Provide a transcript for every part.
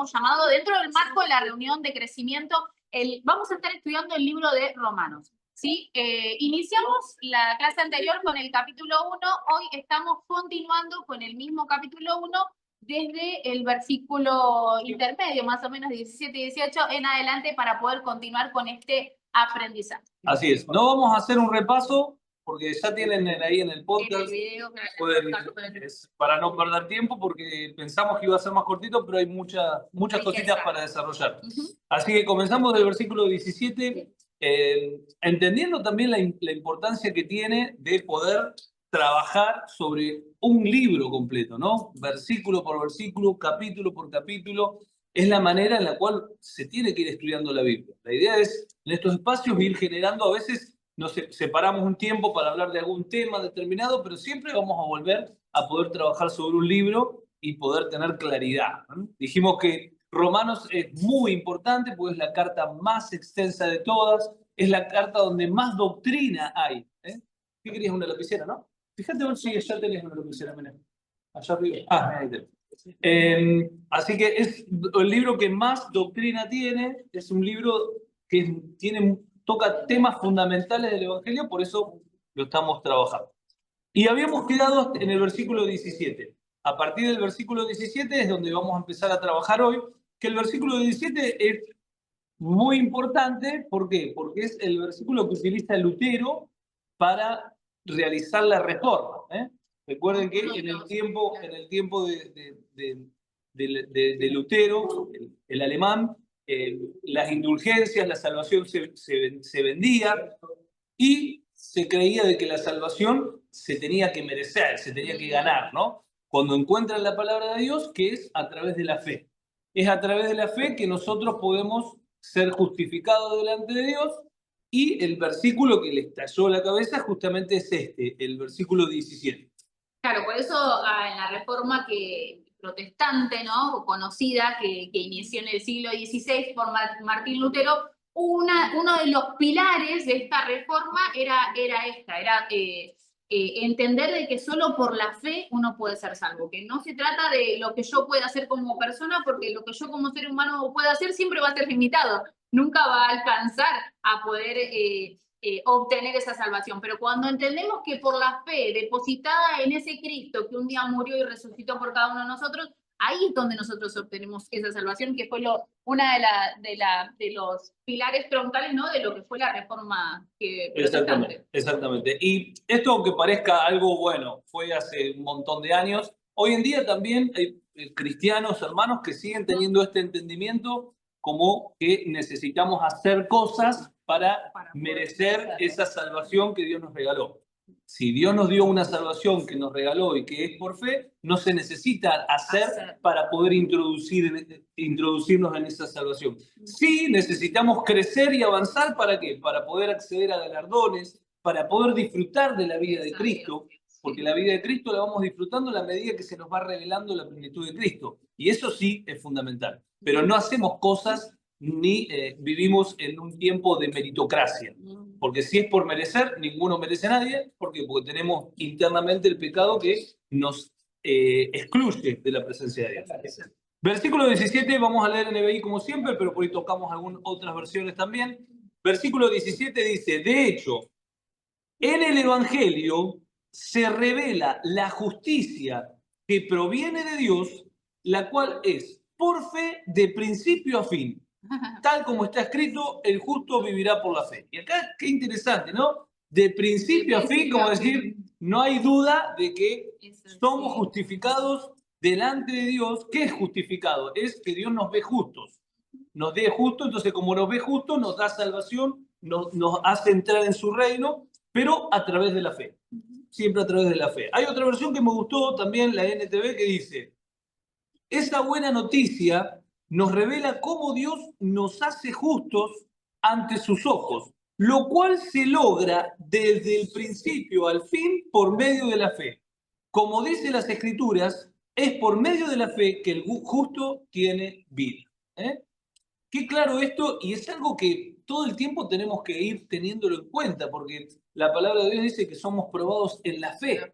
hemos llamado, dentro del marco de la reunión de crecimiento, vamos a estar estudiando el libro de Romanos. ¿Sí? Iniciamos la clase anterior con el capítulo 1, hoy estamos continuando con el mismo capítulo 1 desde el versículo intermedio, más o menos 17 y 18 en adelante, para poder continuar con este aprendizaje. Así es, no vamos a hacer un repaso porque ya tienen ahí en el podcast, para no perder tiempo, porque pensamos que iba a ser más cortito, pero hay muchas cositas para desarrollar. Así que comenzamos del versículo 17, entendiendo también la importancia que tiene de poder trabajar sobre un libro completo, ¿no? Versículo por versículo, capítulo por capítulo. Es la manera en la cual se tiene que ir estudiando la Biblia. La idea es, en estos espacios, ir generando, a veces nos separamos un tiempo para hablar de algún tema determinado, pero siempre vamos a volver a poder trabajar sobre un libro y poder tener claridad, ¿no? Dijimos que Romanos es muy importante porque es la carta más extensa de todas, es la carta donde más doctrina hay. ¿Qué querías? Una lapicera, ¿no? Fíjate ver si ya tenés una lapicera, mira. Allá arriba. Ahí tenés. Así que es el libro que más doctrina tiene, es un libro que toca temas fundamentales del Evangelio, por eso lo estamos trabajando. Y habíamos quedado en el versículo 17. A partir del versículo 17 es donde vamos a empezar a trabajar hoy, que el versículo 17 es muy importante. ¿Por qué? Porque es el versículo que utiliza Lutero para realizar la reforma. Recuerden que en el tiempo de Lutero, el alemán, las indulgencias, la salvación se vendía y se creía de que la salvación se tenía que merecer, se tenía que ganar, ¿no? Cuando encuentran la palabra de Dios, que es a través de la fe. Es a través de la fe que nosotros podemos ser justificados delante de Dios. Y el versículo que le estalló la cabeza justamente es el versículo 17. Claro, por eso en la reforma protestante, ¿no? Conocida, que inició en el siglo XVI por Martín Lutero, uno de los pilares de esta reforma era entender de que solo por la fe uno puede ser salvo, que no se trata de lo que yo pueda hacer como persona, porque lo que yo como ser humano pueda hacer siempre va a ser limitado, nunca va a alcanzar a poder obtener esa salvación. Pero cuando entendemos que por la fe depositada en ese Cristo que un día murió y resucitó por cada uno de nosotros, ahí es donde nosotros obtenemos esa salvación, que fue una de los pilares troncales, ¿no? De lo que fue la reforma protestante. Exactamente. Y esto, aunque parezca algo bueno, fue hace un montón de años. Hoy en día también hay cristianos, hermanos, que siguen teniendo este entendimiento como que necesitamos hacer cosas para merecer esa salvación que Dios nos regaló. Si Dios nos dio una salvación que nos regaló y que es por fe, no se necesita hacer para poder introducirnos en esa salvación. Sí necesitamos crecer y avanzar, ¿para qué? Para poder acceder a galardones, para poder disfrutar de la vida de Cristo, porque la vida de Cristo la vamos disfrutando a la medida que se nos va revelando la plenitud de Cristo. Y eso sí es fundamental. Pero no hacemos cosas ni vivimos en un tiempo de meritocracia. Porque si es por merecer, ninguno merece a nadie. ¿Por qué? Porque tenemos internamente el pecado que nos excluye de la presencia de Dios. Versículo 17, vamos a leer en NBI como siempre, pero por ahí tocamos algunas otras versiones también. Versículo 17 dice: de hecho, en el Evangelio se revela la justicia que proviene de Dios, la cual es por fe de principio a fin. Tal como está escrito, el justo vivirá por la fe. Y acá, qué interesante, ¿no? De principio a fin, como decir, no hay duda de que somos justificados delante de Dios. ¿Qué es justificado? Es que Dios nos ve justos. Nos ve justos, entonces como nos ve justos, nos da salvación, nos hace entrar en su reino, pero a través de la fe. Siempre a través de la fe. Hay otra versión que me gustó también, la NTV, que dice: esa buena noticia nos revela cómo Dios nos hace justos ante sus ojos, lo cual se logra desde el principio al fin por medio de la fe. Como dicen las Escrituras, es por medio de la fe que el justo tiene vida. Qué claro esto, y es algo que todo el tiempo tenemos que ir teniéndolo en cuenta, porque la palabra de Dios dice que somos probados en la fe.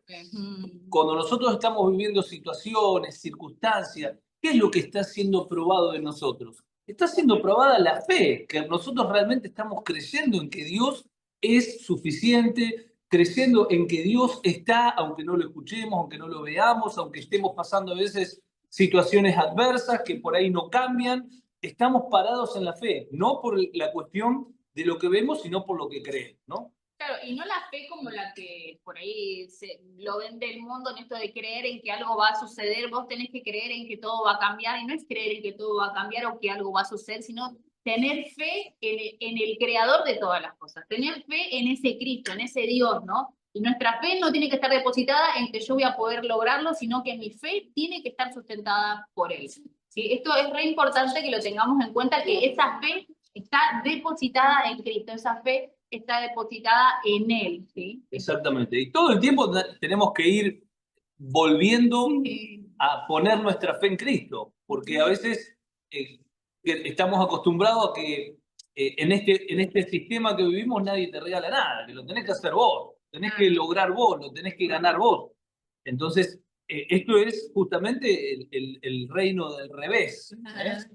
Cuando nosotros estamos viviendo situaciones, circunstancias, ¿Qué es lo que está siendo probado de nosotros? Está siendo probada la fe, que nosotros realmente estamos creyendo en que Dios es suficiente, creyendo en que Dios está, aunque no lo escuchemos, aunque no lo veamos, aunque estemos pasando a veces situaciones adversas que por ahí no cambian, estamos parados en la fe, no por la cuestión de lo que vemos, sino por lo que creemos, ¿no? Claro, y no la fe como la que por ahí lo vende el mundo, en esto de creer en que algo va a suceder. Vos tenés que creer en que todo va a cambiar, y no es creer en que todo va a cambiar o que algo va a suceder, sino tener fe en el creador de todas las cosas, tener fe en ese Cristo, en ese Dios, ¿no? Y nuestra fe no tiene que estar depositada en que yo voy a poder lograrlo, sino que mi fe tiene que estar sustentada por Él. ¿Sí? Esto es re importante que lo tengamos en cuenta, que esa fe está depositada en Cristo, esa fe está depositada en Él, ¿sí? Exactamente. Y todo el tiempo tenemos que ir volviendo Sí. a poner nuestra fe en Cristo, porque a veces estamos acostumbrados a que en este sistema que vivimos nadie te regala nada, que lo tenés que hacer vos, tenés que lograr vos, lo tenés que ganar vos. Entonces, esto es justamente el reino del revés.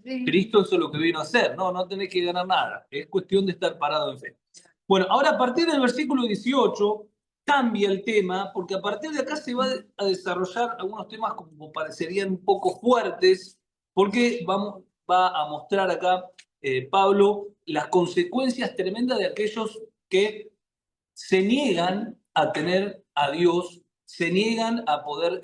Sí. Cristo eso es lo que vino a hacer, no tenés que ganar nada, es cuestión de estar parado en fe. Bueno, ahora a partir del versículo 18 cambia el tema, porque a partir de acá se va a desarrollar algunos temas como parecerían un poco fuertes, porque va a mostrar acá Pablo las consecuencias tremendas de aquellos que se niegan a tener a Dios, se niegan a poder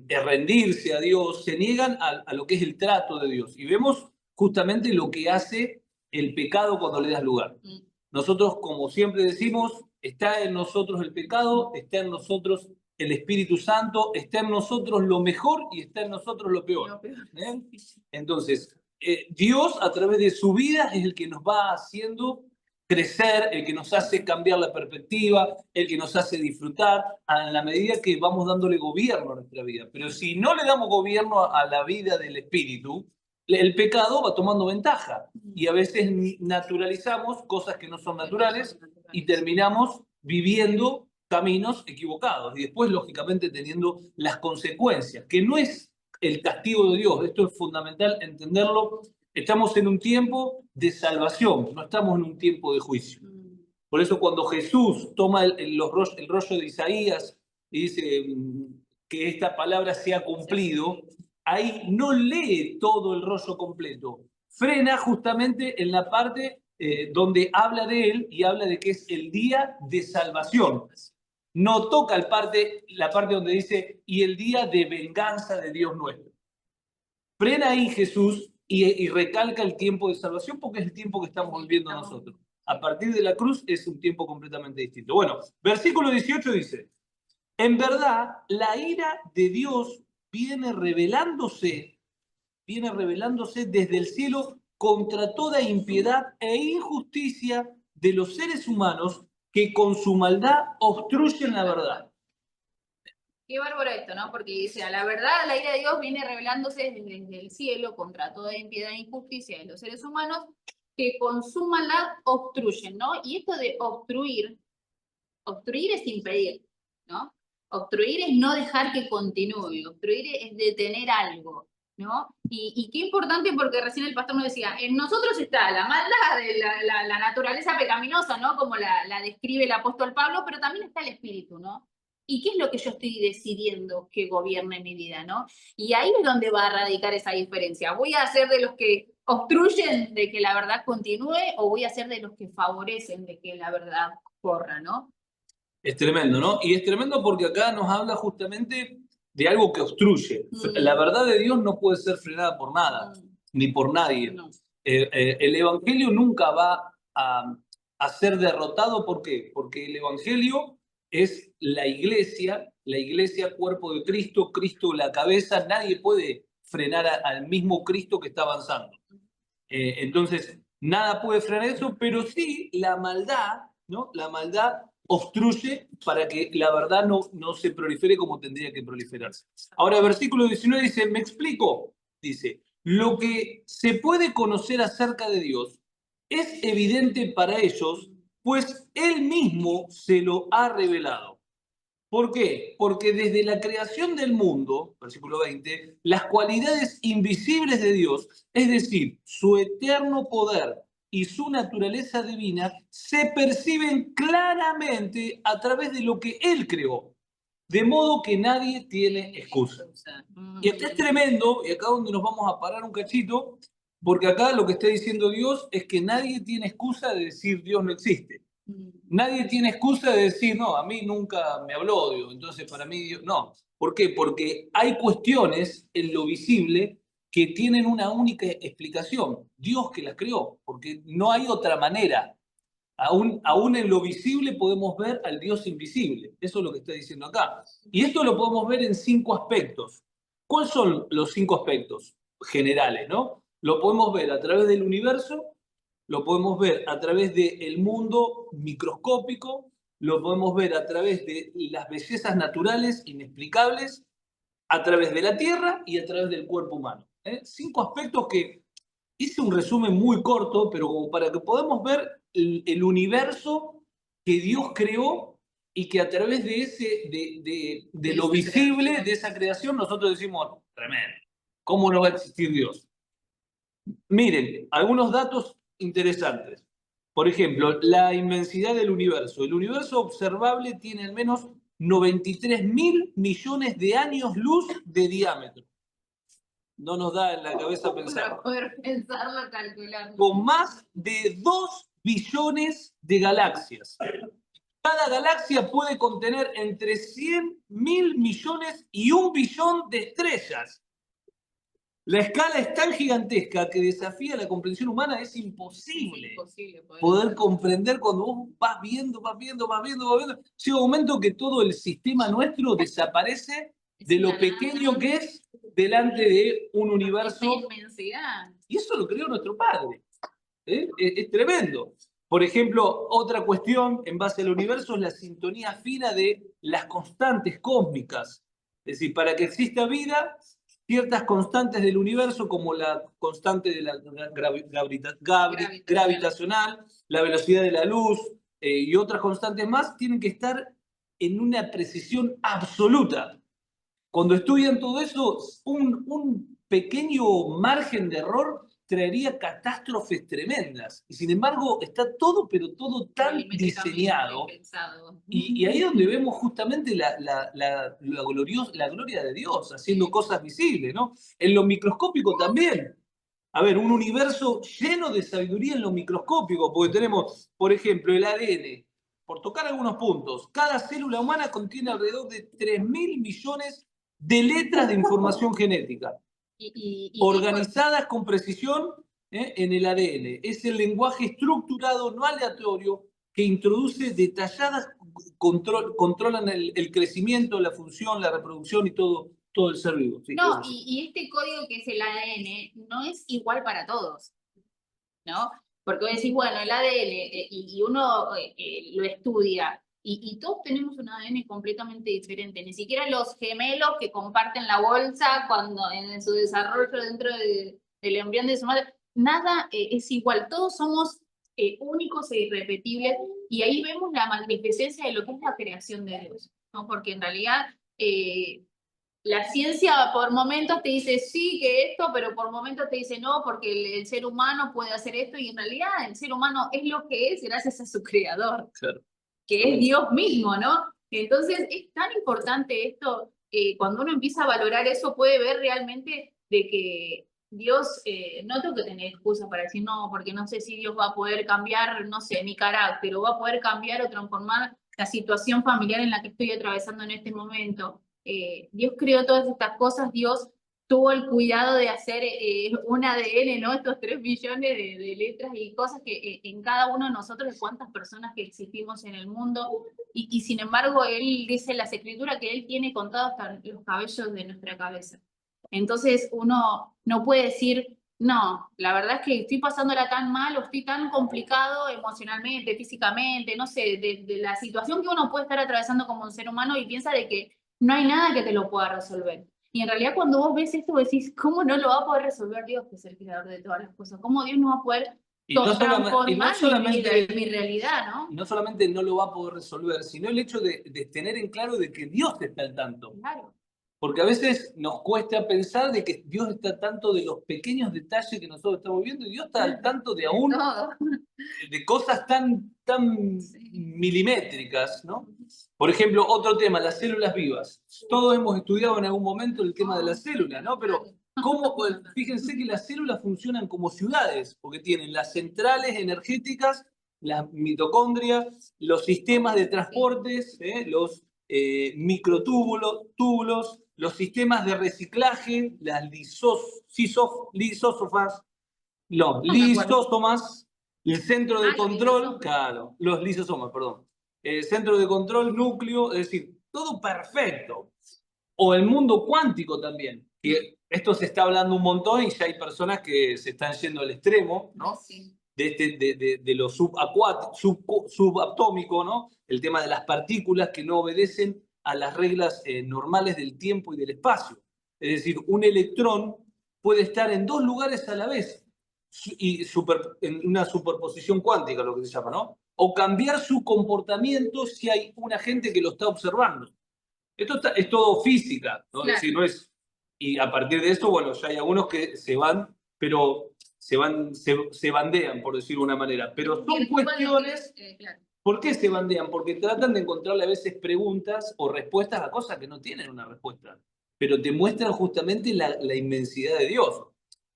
rendirse a Dios, se niegan a lo que es el trato de Dios. Y vemos justamente lo que hace el pecado cuando le das lugar. Nosotros, como siempre decimos, está en nosotros el pecado, está en nosotros el Espíritu Santo, está en nosotros lo mejor y está en nosotros lo peor. Entonces, Dios a través de su vida es el que nos va haciendo crecer, el que nos hace cambiar la perspectiva, el que nos hace disfrutar a la medida que vamos dándole gobierno a nuestra vida. Pero si no le damos gobierno a la vida del Espíritu, el pecado va tomando ventaja y a veces naturalizamos cosas que no son naturales y terminamos viviendo caminos equivocados y después, lógicamente, teniendo las consecuencias, que no es el castigo de Dios. Esto es fundamental entenderlo. Estamos en un tiempo de salvación, no estamos en un tiempo de juicio. Por eso cuando Jesús toma el rollo de Isaías y dice que esta palabra se ha cumplido, ahí no lee todo el rollo completo, frena justamente en la parte donde habla de él y habla de que es el día de salvación. No toca la parte donde dice y el día de venganza de Dios nuestro. Frena ahí Jesús y recalca el tiempo de salvación porque es el tiempo que estamos viviendo nosotros. A partir de la cruz es un tiempo completamente distinto. Bueno, versículo 18 dice, en verdad, la ira de Dios viene revelándose desde el cielo contra toda impiedad e injusticia de los seres humanos que con su maldad obstruyen la verdad. Qué bárbaro esto, ¿no? Porque dice, a la verdad, la ira de Dios viene revelándose desde el cielo contra toda impiedad e injusticia de los seres humanos que con su maldad obstruyen, ¿no? Y esto de obstruir es impedir, ¿no? Obstruir es no dejar que continúe, obstruir es detener algo, ¿no? Y qué importante, porque recién el pastor nos decía, en nosotros está la maldad de la naturaleza pecaminosa, ¿no? Como la describe el apóstol Pablo, pero también está el espíritu, ¿no? ¿Y qué es lo que yo estoy decidiendo que gobierne mi vida, no? Y ahí es donde va a radicar esa diferencia. ¿Voy a ser de los que obstruyen de que la verdad continúe o voy a ser de los que favorecen de que la verdad corra, ¿no? Es tremendo, ¿no? Y es tremendo porque acá nos habla justamente de algo que obstruye. La verdad de Dios no puede ser frenada por nada, ni por nadie. No. El Evangelio nunca va a ser derrotado. ¿Por qué? Porque el Evangelio es la iglesia cuerpo de Cristo, Cristo la cabeza. Nadie puede frenar al mismo Cristo que está avanzando. Entonces, nada puede frenar eso, pero sí la maldad, ¿no? La maldad obstruye para que la verdad no se prolifere como tendría que proliferarse. Ahora, el versículo 19 dice, me explico, dice, lo que se puede conocer acerca de Dios es evidente para ellos, pues Él mismo se lo ha revelado. ¿Por qué? Porque desde la creación del mundo, versículo 20, las cualidades invisibles de Dios, es decir, su eterno poder y su naturaleza divina, se perciben claramente a través de lo que Él creó. De modo que nadie tiene excusa. Y acá es tremendo, y acá donde nos vamos a parar un cachito, porque acá lo que está diciendo Dios es que nadie tiene excusa de decir Dios no existe. Nadie tiene excusa de decir, no, a mí nunca me habló Dios, entonces para mí Dios... No. ¿Por qué? Porque hay cuestiones en lo visible que tienen una única explicación. Dios que las creó, porque no hay otra manera. Aún en lo visible podemos ver al Dios invisible. Eso es lo que está diciendo acá. Y esto lo podemos ver en 5 aspectos. ¿Cuáles son los 5 aspectos generales, no? Lo podemos ver a través del universo, lo podemos ver a través del mundo microscópico, lo podemos ver a través de las bellezas naturales inexplicables, a través de la tierra y a través del cuerpo humano. 5 aspectos que hice un resumen muy corto, pero como para que podamos ver el universo que Dios creó y que a través de, de lo visible, de esa creación, nosotros decimos, tremendo, ¿cómo no va a existir Dios? Miren, algunos datos interesantes. Por ejemplo, la inmensidad del universo. El universo observable tiene al menos 93.000 millones de años luz de diámetro. No nos da en la cabeza pensar. Para poder pensarlo, calcularlo. Con más de 2 billones de galaxias. Cada galaxia puede contener entre 100.000 millones y 1 billón de estrellas. La escala es tan gigantesca que desafía la comprensión humana. Es imposible, poder comprender cuando vos vas viendo. Llega un momento que todo el sistema nuestro desaparece de lo pequeño que es delante de un universo. Y eso lo creó nuestro Padre. Es tremendo. Por ejemplo, otra cuestión en base al universo es la sintonía fina de las constantes cósmicas. Es decir, para que exista vida, ciertas constantes del universo, como la constante de la gravitacional, la velocidad de la luz y otras constantes más, tienen que estar en una precisión absoluta. Cuando estudian todo eso, un pequeño margen de error traería catástrofes tremendas. Y sin embargo, está todo, pero todo tan diseñado. Y ahí es donde vemos justamente la gloria de Dios, haciendo cosas visibles, ¿no? En lo microscópico también. A ver, un universo lleno de sabiduría en lo microscópico, porque tenemos, por ejemplo, el ADN. Por tocar algunos puntos, cada célula humana contiene alrededor de 3.000 millones de letras de información genética, organizadas con precisión en el ADN. Es el lenguaje estructurado, no aleatorio, que introduce detalladas, controlan el crecimiento, la función, la reproducción y todo el ser vivo. Sí, no, y este código que es el ADN no es igual para todos, ¿no? Porque vos decís, bueno, el ADN, y uno lo estudia, y todos tenemos un ADN completamente diferente. Ni siquiera los gemelos que comparten la bolsa cuando en su desarrollo dentro del embrión de su madre, nada es igual. Todos somos únicos e irrepetibles, y ahí vemos la magnificencia de lo que es la creación de Dios, ¿no? Porque en realidad la ciencia por momentos te dice sí que esto, pero por momentos te dice no, porque el ser humano puede hacer esto, y en realidad el ser humano es lo que es gracias a su creador, claro, que es Dios mismo, ¿no? Entonces es tan importante esto, cuando uno empieza a valorar eso, puede ver realmente de que Dios, no tengo que tener excusa para decir no, porque no sé si Dios va a poder cambiar, no sé, mi carácter, o va a poder cambiar o transformar la situación familiar en la que estoy atravesando en este momento. Dios creó todas estas cosas, Dios tuvo el cuidado de hacer un ADN, ¿no? Estos 3 billones de letras y cosas que en cada uno de nosotros, de cuántas personas que existimos en el mundo, y sin embargo Él dice en las escrituras que Él tiene contados hasta los cabellos de nuestra cabeza. Entonces uno no puede decir, no, la verdad es que estoy pasándola tan mal o estoy tan complicado emocionalmente, físicamente, no sé, de la situación que uno puede estar atravesando como un ser humano, y piensa de que no hay nada que te lo pueda resolver. Y en realidad cuando vos ves esto, decís, ¿cómo no lo va a poder resolver Dios, que es el creador de todas las cosas? ¿Cómo Dios no va a poder Y no, transformar mi realidad, ¿no? No solamente no lo va a poder resolver, sino el hecho de tener en claro de que Dios está al tanto. Claro. Porque a veces nos cuesta pensar de que Dios está al tanto de los pequeños detalles que nosotros estamos viendo, y Dios está al tanto de aún de cosas tan milimétricas, ¿no? Por ejemplo, otro tema, las células vivas. Todos hemos estudiado en algún momento el tema de las células, ¿no? Pero fíjense que las células funcionan como ciudades, porque tienen las centrales energéticas, las mitocondrias, los sistemas de transportes, los microtúbulos, los sistemas de reciclaje, las lisósomas, el centro de control, claro, los lisosomas, perdón. El centro de control, núcleo, es decir, todo perfecto. O el mundo cuántico también, que esto se está hablando un montón y ya hay personas que se están yendo al extremo, ¿no? Sí. De lo subatómico, ¿no? El tema de las partículas que no obedecen a las reglas normales del tiempo y del espacio. Es decir, un electrón puede estar en dos lugares a la vez y en una superposición cuántica, lo que se llama, ¿no? O cambiar su comportamiento si hay un agente que lo está observando. Esto es todo física, ¿no? Claro. Es decir, no es... Y a partir de eso, bueno, ya hay algunos que se van, pero se bandean, por decirlo de una manera. Pero son cuestiones... Claro. ¿Por qué se bandean? Porque tratan de encontrarle a veces preguntas o respuestas a cosas que no tienen una respuesta. Pero te muestran justamente la inmensidad de Dios.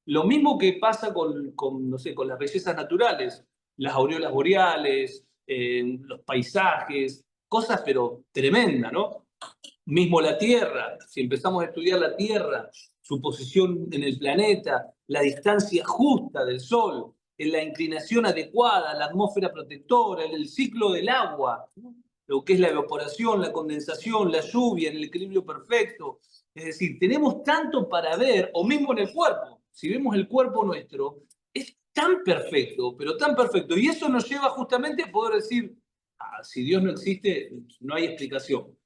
Lo mismo que pasa no sé, con las bellezas naturales, las aureolas boreales, los paisajes, cosas pero tremendas, ¿no? Mismo la Tierra, si empezamos a estudiar la Tierra, su posición en el planeta, la distancia justa del Sol, en la inclinación adecuada, la atmósfera protectora, el ciclo del agua, lo que es la evaporación, la condensación, la lluvia, en el equilibrio perfecto. Es decir, tenemos tanto para ver, o mismo en el cuerpo. Si vemos el cuerpo nuestro, es tan perfecto, pero tan perfecto. Y eso nos lleva justamente a poder decir, si Dios no existe, no hay explicación.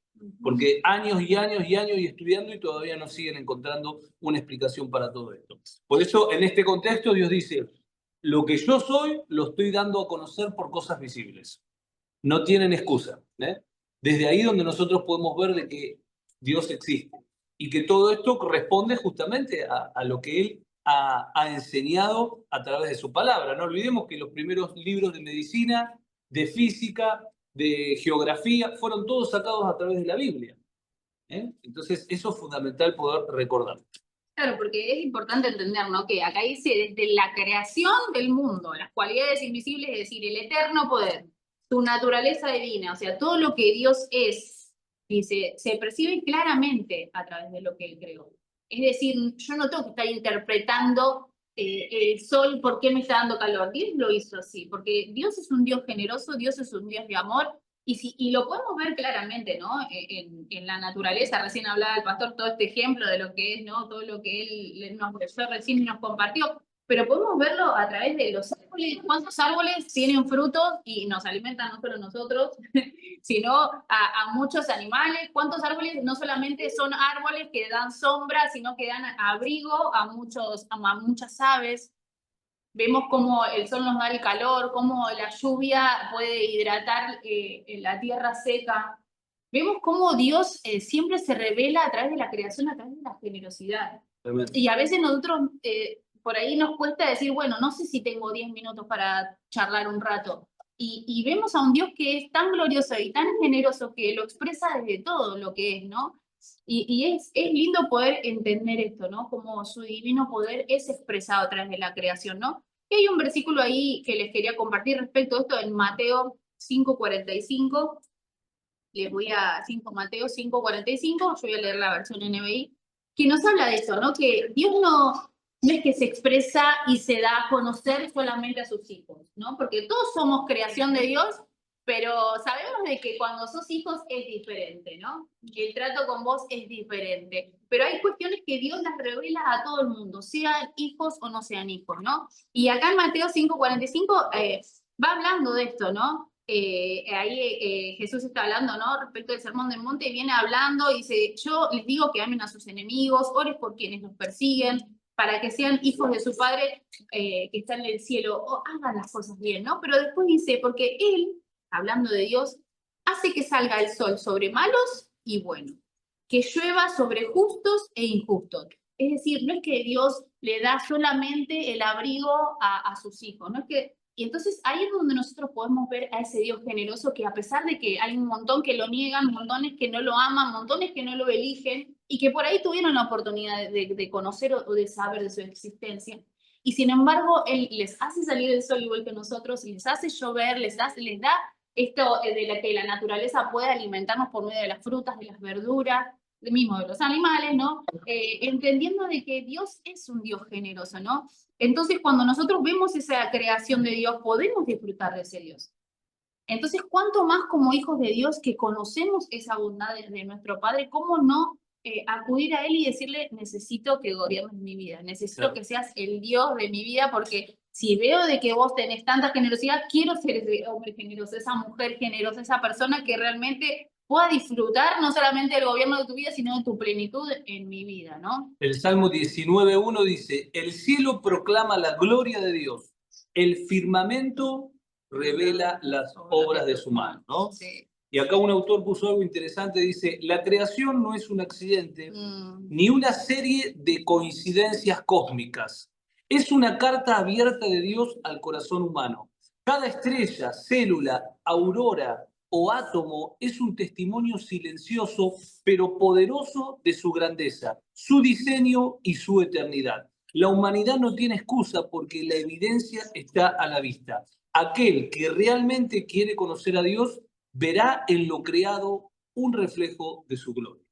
Porque años y años y años y estudiando y todavía no siguen encontrando una explicación para todo esto. Por eso, en este contexto, Dios dice, lo que yo soy, lo estoy dando a conocer por cosas visibles. No tienen excusa. Desde ahí donde nosotros podemos ver de que Dios existe. Y que todo esto corresponde justamente a lo que Él ha enseñado a través de su palabra. No olvidemos que los primeros libros de medicina, de física, de geografía, fueron todos sacados a través de la Biblia. Entonces, eso es fundamental poder recordar. Claro, porque es importante entender, ¿no? Que acá dice, desde la creación del mundo, las cualidades invisibles, es decir, el eterno poder, su naturaleza divina, o sea, todo lo que Dios es, dice, se percibe claramente a través de lo que Él creó. Es decir, yo no tengo que estar interpretando el sol, ¿por qué me está dando calor? Dios lo hizo así, porque Dios es un Dios generoso, Dios es un Dios de amor, y lo podemos ver claramente, ¿no? En la naturaleza. Recién hablaba el pastor todo este ejemplo de lo que es, ¿no? Todo lo que él nos expresó recién y nos compartió. Pero podemos verlo a través de los árboles. ¿Cuántos árboles tienen frutos y nos alimentan no solo nosotros, sino a muchos animales? ¿Cuántos árboles no solamente son árboles que dan sombra, sino que dan abrigo a muchas aves? Vemos cómo el sol nos da el calor, cómo la lluvia puede hidratar la tierra seca. Vemos cómo Dios siempre se revela a través de la creación, a través de la generosidad. Y a veces nosotros por ahí nos cuesta decir, bueno, no sé si tengo 10 minutos para charlar un rato. Y vemos a un Dios que es tan glorioso y tan generoso que lo expresa desde todo lo que es, ¿no? Y es lindo poder entender esto, ¿no? Como su divino poder es expresado a través de la creación, ¿no? Y hay un versículo ahí que les quería compartir respecto a esto en Mateo 5:45. Les voy a Mateo 5:45, yo voy a leer la versión NBI, que nos habla de eso, ¿no? Que Dios no es que se expresa y se da a conocer solamente a sus hijos, ¿no? Porque todos somos creación de Dios, pero sabemos de que cuando sos hijos es diferente, ¿no? El trato con vos es diferente. Pero hay cuestiones que Dios las revela a todo el mundo, sean hijos o no sean hijos, ¿no? Y acá en Mateo 5:45 va hablando de esto, ¿no? Ahí Jesús está hablando, ¿no? Respecto al Sermón del Monte, y viene hablando y dice, yo les digo que amen a sus enemigos, ores por quienes los persiguen, para que sean hijos de su Padre que está en el cielo, o hagan las cosas bien, ¿no? Pero después dice, porque Él, hablando de Dios, hace que salga el sol sobre malos y buenos, que llueva sobre justos e injustos. Es decir, no es que Dios le da solamente el abrigo a sus hijos, no es que... Y entonces ahí es donde nosotros podemos ver a ese Dios generoso que a pesar de que hay un montón que lo niegan, montones que no lo aman, montones que no lo eligen y que por ahí tuvieron la oportunidad de conocer o de saber de su existencia, y sin embargo Él les hace salir el sol igual que nosotros, les hace llover, les da esto de la que la naturaleza puede alimentarnos por medio de las frutas, de las verduras, mismo de los animales, ¿no? Entendiendo de que Dios es un Dios generoso, ¿no? Entonces, cuando nosotros vemos esa creación de Dios, podemos disfrutar de ese Dios. Entonces, ¿cuánto más como hijos de Dios que conocemos esa bondad de nuestro Padre, cómo no acudir a Él y decirle, necesito que gobiernes mi vida, necesito que seas el Dios de mi vida, porque si veo de que vos tenés tanta generosidad, quiero ser ese hombre generoso, esa mujer generosa, esa persona que realmente pueda disfrutar no solamente del gobierno de tu vida, sino de tu plenitud en mi vida, ¿no? El Salmo 19:1 dice, el cielo proclama la gloria de Dios, el firmamento revela las obras de su mano, ¿no? Sí. Y acá un autor puso algo interesante, dice, la creación no es un accidente, ni una serie de coincidencias cósmicas. Es una carta abierta de Dios al corazón humano. Cada estrella, célula, aurora o átomo es un testimonio silencioso pero poderoso de su grandeza, su diseño y su eternidad. La humanidad no tiene excusa porque la evidencia está a la vista. Aquel que realmente quiere conocer a Dios verá en lo creado un reflejo de su gloria.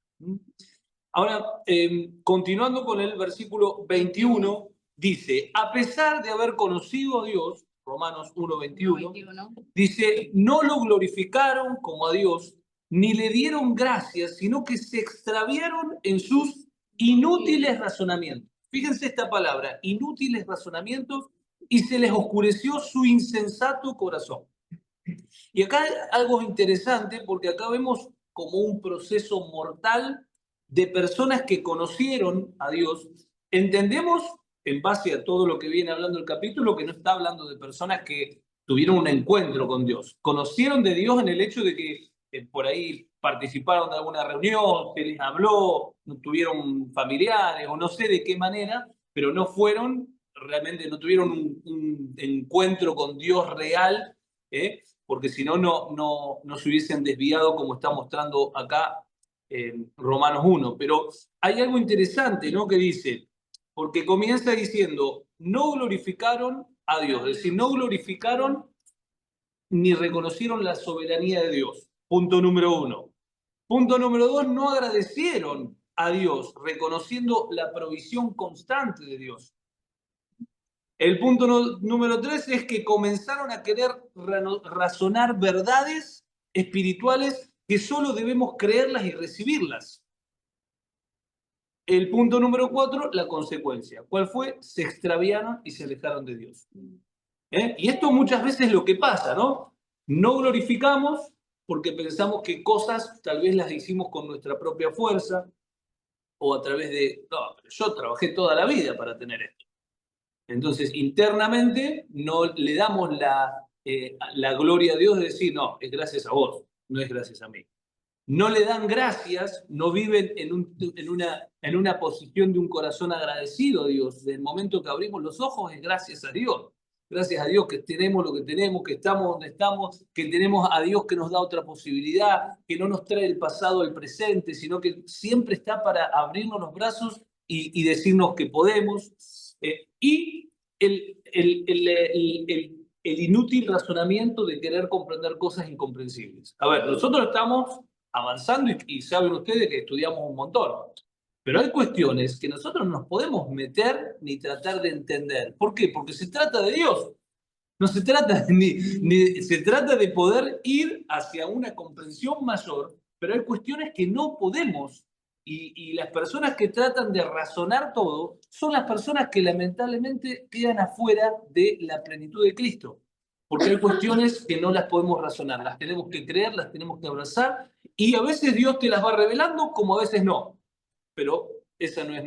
Ahora, continuando con el versículo 21, dice, a pesar de haber conocido a Dios, Romanos 1:21, dice, no lo glorificaron como a Dios, ni le dieron gracias, sino que se extraviaron en sus inútiles razonamientos. Fíjense esta palabra, inútiles razonamientos, y se les oscureció su insensato corazón. Y acá hay algo interesante, porque acá vemos como un proceso mortal de personas que conocieron a Dios. Entendemos, en base a todo lo que viene hablando el capítulo, que no está hablando de personas que tuvieron un encuentro con Dios. Conocieron de Dios en el hecho de que por ahí participaron de alguna reunión, se les habló, no tuvieron familiares o no sé de qué manera, pero no fueron, realmente no tuvieron un encuentro con Dios real, porque si no, no se hubiesen desviado como está mostrando acá Romanos 1. Pero hay algo interesante, ¿no? Que dice, porque comienza diciendo, no glorificaron a Dios, es decir, no glorificaron ni reconocieron la soberanía de Dios. Punto número 1. Punto número 2, no agradecieron a Dios, reconociendo la provisión constante de Dios. El punto número 3 es que comenzaron a querer razonar verdades espirituales que solo debemos creerlas y recibirlas. El punto número 4, la consecuencia. ¿Cuál fue? Se extraviaron y se alejaron de Dios. Y esto muchas veces es lo que pasa, ¿no? No glorificamos porque pensamos que cosas tal vez las hicimos con nuestra propia fuerza o a través de, no, pero yo trabajé toda la vida para tener esto. Entonces, internamente no le damos la gloria a Dios de decir, no, es gracias a vos, no es gracias a mí. No le dan gracias, no viven en una posición de un corazón agradecido a Dios. Del momento que abrimos los ojos es gracias a Dios. Gracias a Dios que tenemos lo que tenemos, que estamos donde estamos, que tenemos a Dios que nos da otra posibilidad, que no nos trae el pasado al presente, sino que siempre está para abrirnos los brazos y decirnos que podemos. Y el inútil razonamiento de querer comprender cosas incomprensibles. A ver, nosotros estamos avanzando y saben ustedes que estudiamos un montón. Pero hay cuestiones que nosotros no nos podemos meter ni tratar de entender. ¿Por qué? Porque se trata de Dios. No se trata ni se trata de poder ir hacia una comprensión mayor, pero hay cuestiones que no podemos. Y las personas que tratan de razonar todo son las personas que lamentablemente quedan afuera de la plenitud de Cristo. Porque hay cuestiones que no las podemos razonar, las tenemos que creer, las tenemos que abrazar, y a veces Dios te las va revelando, como a veces no. Pero esa no es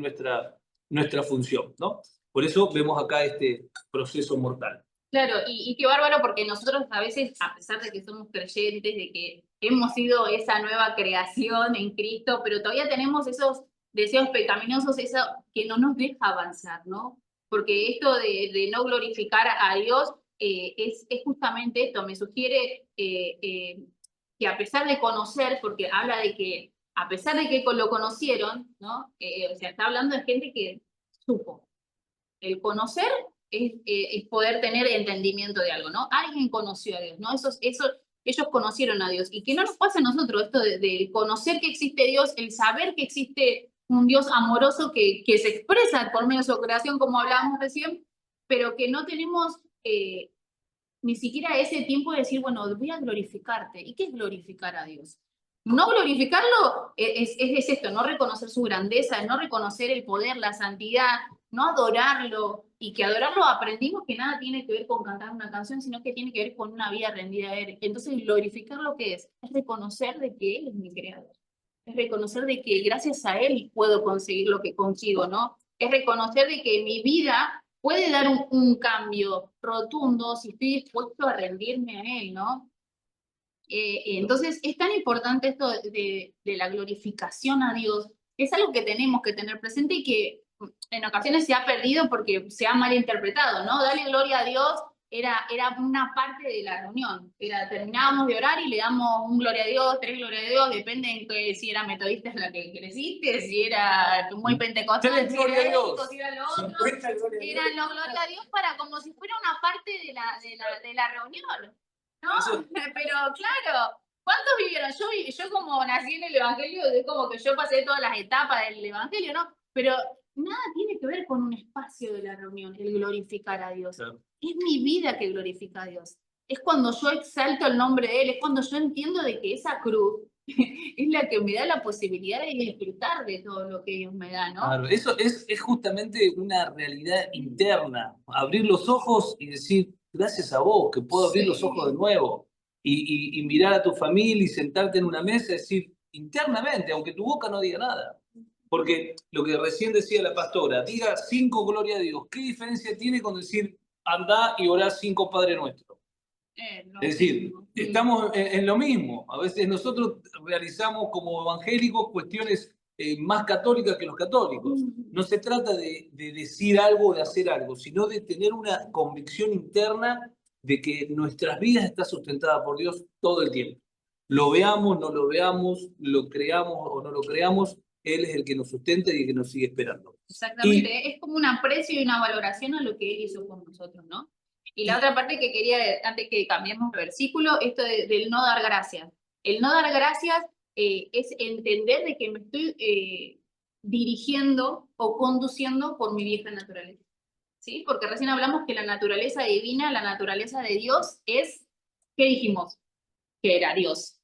nuestra función, ¿no? Por eso vemos acá este proceso mortal. Claro, y qué bárbaro, porque nosotros a veces, a pesar de que somos creyentes, de que hemos sido esa nueva creación en Cristo, pero todavía tenemos esos deseos pecaminosos, eso que no nos deja avanzar, ¿no? Porque esto de no glorificar a Dios es justamente esto, me sugiere que a pesar de conocer, porque habla de que a pesar de que lo conocieron, ¿no? O sea, está hablando de gente que supo. El conocer es poder tener entendimiento de algo, ¿no? Alguien conoció a Dios, ¿no? Ellos conocieron a Dios. Y que no nos pasa a nosotros esto de conocer que existe Dios, el saber que existe un Dios amoroso que se expresa por medio de su creación, como hablábamos recién, pero que no tenemos ni siquiera ese tiempo de decir, bueno, voy a glorificarte. ¿Y qué es glorificar a Dios? No glorificarlo es esto, no reconocer su grandeza, no reconocer el poder, la santidad, no adorarlo, y que adorarlo aprendimos que nada tiene que ver con cantar una canción, sino que tiene que ver con una vida rendida a Él. Entonces, glorificar lo que es reconocer de que Él es mi creador, es reconocer de que gracias a Él puedo conseguir lo que consigo, ¿no? Es reconocer de que mi vida puede dar un cambio rotundo si estoy dispuesto a rendirme a Él, ¿no? Entonces, es tan importante esto de la glorificación a Dios. Es algo que tenemos que tener presente y que en ocasiones se ha perdido porque se ha malinterpretado, ¿no? Darle gloria a Dios era una parte de la reunión. Terminábamos de orar y le damos un gloria a Dios, 3 gloria a Dios, depende de si era metodista en la que creciste, si era muy pentecostal, si era esto, si era lo otro. Eran los gloria a Dios para como si fuera una parte de la reunión. No, pero claro, ¿cuántos vivieron? Yo como nací en el Evangelio, es como que yo pasé todas las etapas del Evangelio, ¿no? Pero nada tiene que ver con un espacio de la reunión, el glorificar a Dios. Claro. Es mi vida que glorifica a Dios. Es cuando yo exalto el nombre de Él, es cuando yo entiendo de que esa cruz es la que me da la posibilidad de disfrutar de todo lo que Dios me da, ¿no? Claro, eso es justamente una realidad interna. Abrir los ojos y decir, gracias a vos, que puedo abrir los ojos de nuevo. Y mirar a tu familia y sentarte en una mesa y decir, internamente, aunque tu boca no diga nada. Porque lo que recién decía la pastora, diga 5 gloria a Dios. ¿Qué diferencia tiene con decir, andá y orá 5 Padre Nuestro? Es decir, estamos en lo mismo. A veces nosotros realizamos como evangélicos cuestiones más católicas que los católicos. No se trata de decir algo, de hacer algo, sino de tener una convicción interna de que nuestras vidas están sustentadas por Dios todo el tiempo. Lo veamos, no lo veamos, lo creamos o no lo creamos, Él es el que nos sustenta y el que nos sigue esperando. Exactamente, es como un aprecio y una valoración a lo que Él hizo con nosotros, ¿no? Y la otra parte que quería, antes que cambiemos de versículo, esto del no dar gracias. El no dar gracias es entender de que me estoy dirigiendo o conduciendo por mi vieja naturaleza. ¿Sí? Porque recién hablamos que la naturaleza divina, la naturaleza de Dios es, ¿qué dijimos? Que era Dios,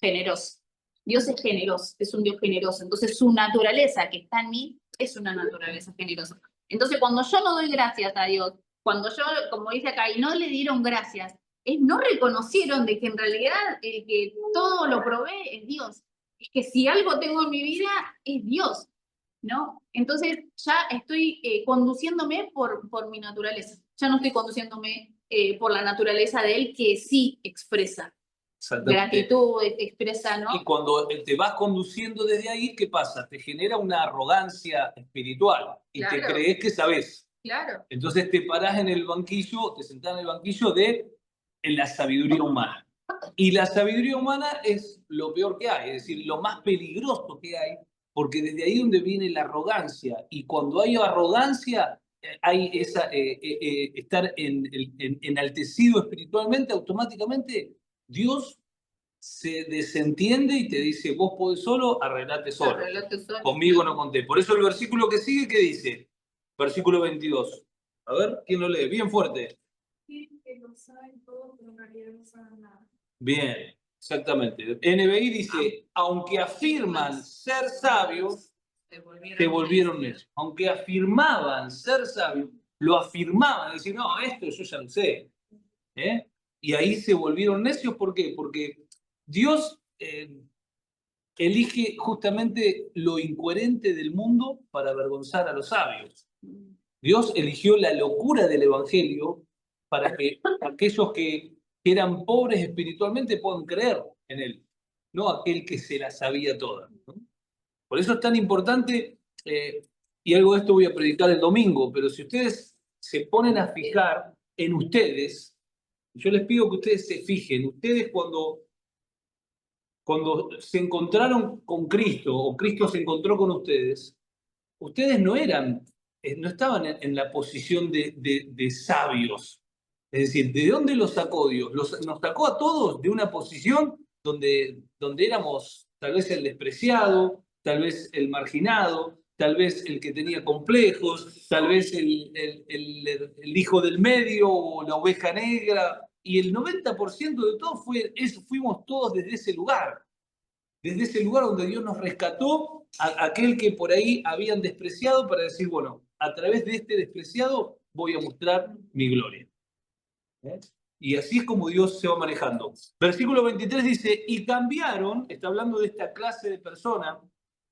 generoso. Dios es generoso, es un Dios generoso. Entonces su naturaleza que está en mí es una naturaleza generosa. Entonces cuando yo no doy gracias a Dios, cuando yo, como dice acá, y no le dieron gracias, no reconocieron de que en realidad el que todo lo provee es Dios. Es que si algo tengo en mi vida es Dios, ¿no? Entonces ya estoy conduciéndome por mi naturaleza. Ya no estoy conduciéndome por la naturaleza de Él que sí expresa gratitud, expresa, ¿no? Y cuando te vas conduciendo desde ahí, ¿qué pasa? Te genera una arrogancia espiritual y claro, te crees que sabes. Claro. Entonces te parás en el banquillo, te sentás en el banquillo en la sabiduría humana. Y la sabiduría humana es lo peor que hay, es decir, lo más peligroso que hay, porque desde ahí donde viene la arrogancia. Y cuando hay arrogancia, hay estar enaltecido espiritualmente, automáticamente Dios se desentiende y te dice, vos podés solo, arreglate solo. Conmigo no conté. Por eso el versículo que sigue, ¿qué dice? Versículo 22. A ver, ¿quién lo lee? Bien fuerte. Bien, exactamente. NBI dice, aunque afirman ser sabios, se volvieron necios. Aunque afirmaban ser sabios, lo afirmaban, decir, no, esto yo ya lo sé. Y ahí se volvieron necios, ¿por qué? Porque Dios elige justamente lo incoherente del mundo para avergonzar a los sabios. Dios eligió la locura del Evangelio para que aquellos que eran pobres espiritualmente puedan creer en Él, no aquel que se la sabía toda, ¿no? Por eso es tan importante, y algo de esto voy a predicar el domingo, pero si ustedes se ponen a fijar en ustedes, yo les pido que ustedes se fijen, ustedes cuando se encontraron con Cristo o Cristo se encontró con ustedes no eran, no estaban en la posición de sabios. Es decir, ¿de dónde los sacó Dios? Nos sacó a todos de una posición donde éramos tal vez el despreciado, tal vez el marginado, tal vez el que tenía complejos, tal vez el hijo del medio o la oveja negra. Y el 90% de todo fuimos todos desde ese lugar donde Dios nos rescató, a aquel que por ahí habían despreciado, para decir, bueno, a través de este despreciado voy a mostrar mi gloria. ¿Eh? Y así es como Dios se va manejando. Versículo 23 dice, y cambiaron, está hablando de esta clase de persona,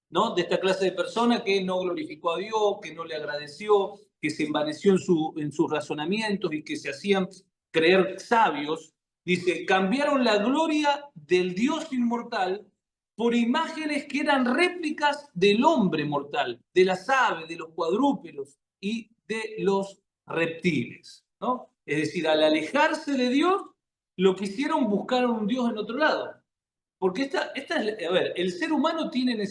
¿no? De esta clase de persona que no glorificó a Dios, que no le agradeció, que se envaneció en sus razonamientos y que se hacían creer sabios. Dice, cambiaron la gloria del Dios inmortal por imágenes que eran réplicas del hombre mortal, de las aves, de los cuadrúpedos y de los reptiles, ¿no? Es decir, al alejarse de Dios, lo que hicieron buscaron un Dios en otro lado. Porque a ver, el ser humano tiene una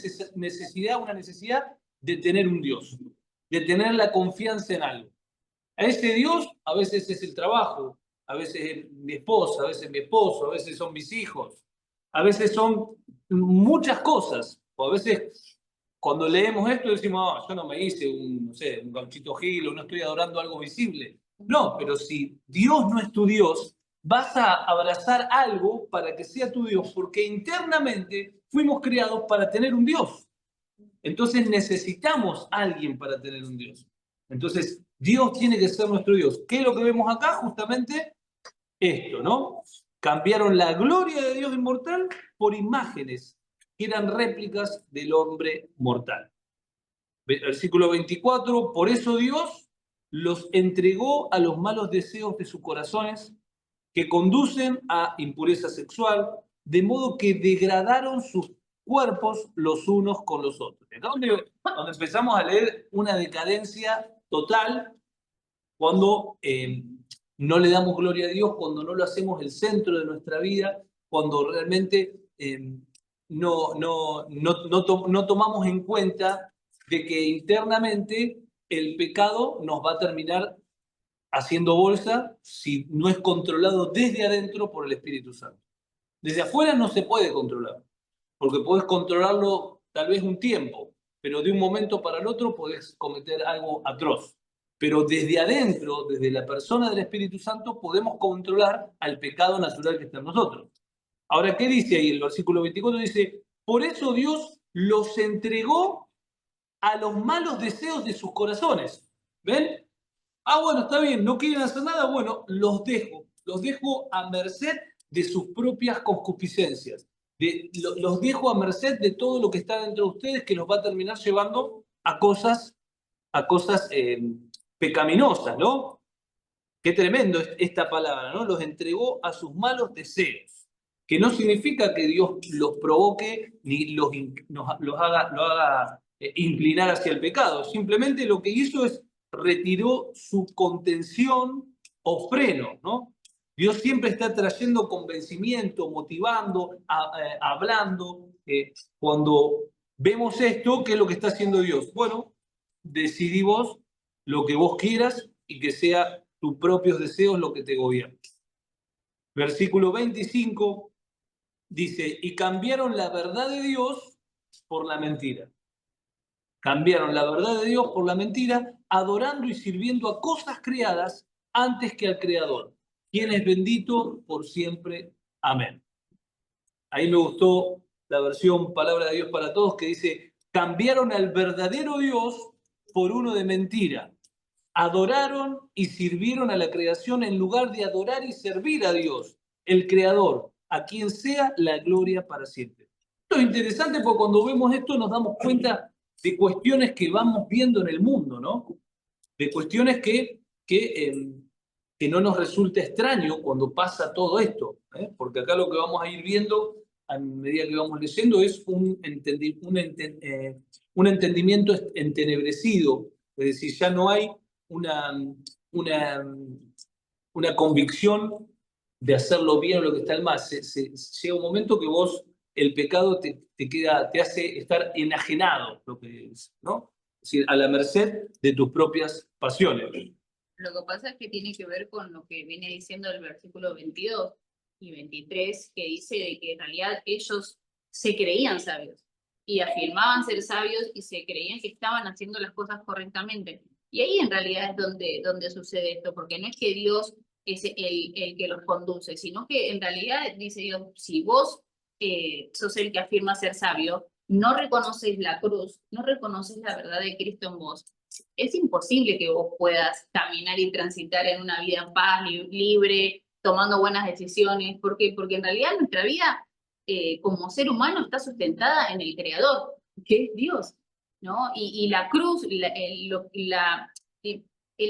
necesidad de tener un Dios, de tener la confianza en algo. A ese Dios a veces es el trabajo, a veces es mi esposa, a veces mi esposo, a veces son mis hijos, a veces son muchas cosas. O a veces cuando leemos esto decimos, yo no me hice no sé, un gauchito gil o no estoy adorando algo visible. No, pero si Dios no es tu Dios, vas a abrazar algo para que sea tu Dios, porque internamente fuimos creados para tener un Dios. Entonces necesitamos a alguien para tener un Dios. Entonces Dios tiene que ser nuestro Dios. ¿Qué es lo que vemos acá? Justamente esto, ¿no? Cambiaron la gloria de Dios inmortal por imágenes que eran réplicas del hombre mortal. Versículo 24, por eso Dios los entregó a los malos deseos de sus corazones que conducen a impureza sexual, de modo que degradaron sus cuerpos los unos con los otros. Donde empezamos a leer una decadencia total cuando no le damos gloria a Dios, cuando no lo hacemos el centro de nuestra vida, cuando realmente no tomamos en cuenta de que internamente el pecado nos va a terminar haciendo bolsa si no es controlado desde adentro por el Espíritu Santo. Desde afuera no se puede controlar, porque podés controlarlo tal vez un tiempo, pero de un momento para el otro podés cometer algo atroz. Pero desde adentro, desde la persona del Espíritu Santo, podemos controlar al pecado natural que está en nosotros. Ahora, ¿qué dice ahí el versículo 24? Dice, por eso Dios los entregó a los malos deseos de sus corazones. ¿Ven? Bueno, está bien, no quieren hacer nada, bueno, los dejo a merced de sus propias concupiscencias. Los dejo a merced de todo lo que está dentro de ustedes que los va a terminar llevando a cosas pecaminosas, ¿no? Qué tremendo es esta palabra, ¿no? Los entregó a sus malos deseos, que no significa que Dios los provoque ni los haga inclinar hacia el pecado. Simplemente lo que hizo es retiró su contención o freno, ¿no? Dios siempre está trayendo convencimiento, motivando, hablando. Cuando vemos esto, ¿qué es lo que está haciendo Dios? Bueno, decidí vos lo que vos quieras y que sea tus propios deseos lo que te gobiernen. Versículo 25 dice, y cambiaron la verdad de Dios por la mentira. Cambiaron la verdad de Dios por la mentira, adorando y sirviendo a cosas creadas antes que al Creador, quien es bendito por siempre. Amén. Ahí me gustó la versión Palabra de Dios para Todos que dice, cambiaron al verdadero Dios por uno de mentira. Adoraron y sirvieron a la creación en lugar de adorar y servir a Dios, el Creador, a quien sea la gloria para siempre. Esto es interesante porque cuando vemos esto nos damos cuenta de cuestiones que vamos viendo en el mundo, ¿no? De cuestiones que no nos resulta extraño cuando pasa todo esto, ¿eh? Porque acá lo que vamos a ir viendo a medida que vamos leyendo es un entendimiento entenebrecido, es decir, ya no hay una, una, una convicción de hacerlo bien o lo que está mal. Llega un momento que vos, el pecado te hace estar enajenado, lo que es, ¿no? Es decir, a la merced de tus propias pasiones. Lo que pasa es que tiene que ver con lo que viene diciendo el versículo 22 y 23, que dice de que en realidad ellos se creían sabios y afirmaban ser sabios y se creían que estaban haciendo las cosas correctamente. Y ahí en realidad es donde sucede esto, porque no es que Dios es el que los conduce, sino que en realidad dice Dios, si vos sos el que afirma ser sabio, no reconoces la cruz, no reconoces la verdad de Cristo en vos, es imposible que vos puedas caminar y transitar en una vida en paz, libre, tomando buenas decisiones. ¿Por qué? Porque en realidad nuestra vida como ser humano está sustentada en el Creador, que es Dios, ¿no? Y la cruz, el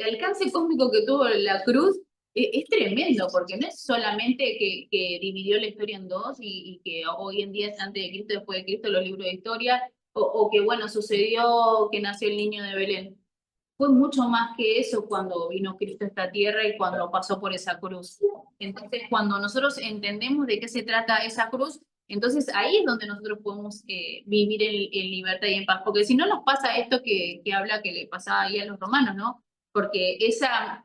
alcance cósmico que tuvo la cruz es tremendo, porque no es solamente que dividió la historia en dos y que hoy en día es antes de Cristo, después de Cristo, los libros de historia, o que, bueno, sucedió que nació el niño de Belén. Fue mucho más que eso cuando vino Cristo a esta tierra y cuando pasó por esa cruz. Entonces, cuando nosotros entendemos de qué se trata esa cruz, entonces ahí es donde nosotros podemos vivir en libertad y en paz. Porque si no nos pasa esto que habla que le pasaba ahí a los romanos, ¿no? Porque esa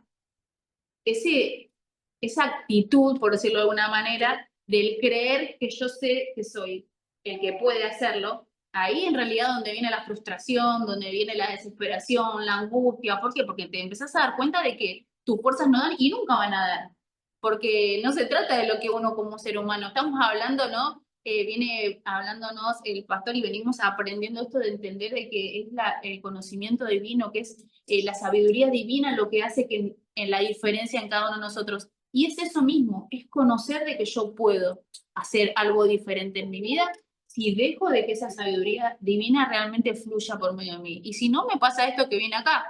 actitud, por decirlo de alguna manera, del creer que yo sé que soy el que puede hacerlo, ahí en realidad donde viene la frustración, donde viene la desesperación, la angustia. ¿Por qué? Porque te empezás a dar cuenta de que tus fuerzas no dan y nunca van a dar. Porque no se trata de lo que uno como ser humano, estamos hablando, ¿no? Viene hablándonos el pastor y venimos aprendiendo esto de entender de que es el conocimiento divino, que es la sabiduría divina lo que hace que en la diferencia en cada uno de nosotros. Y es eso mismo, es conocer de que yo puedo hacer algo diferente en mi vida si dejo de que esa sabiduría divina realmente fluya por medio de mí. Y si no, me pasa esto que viene acá,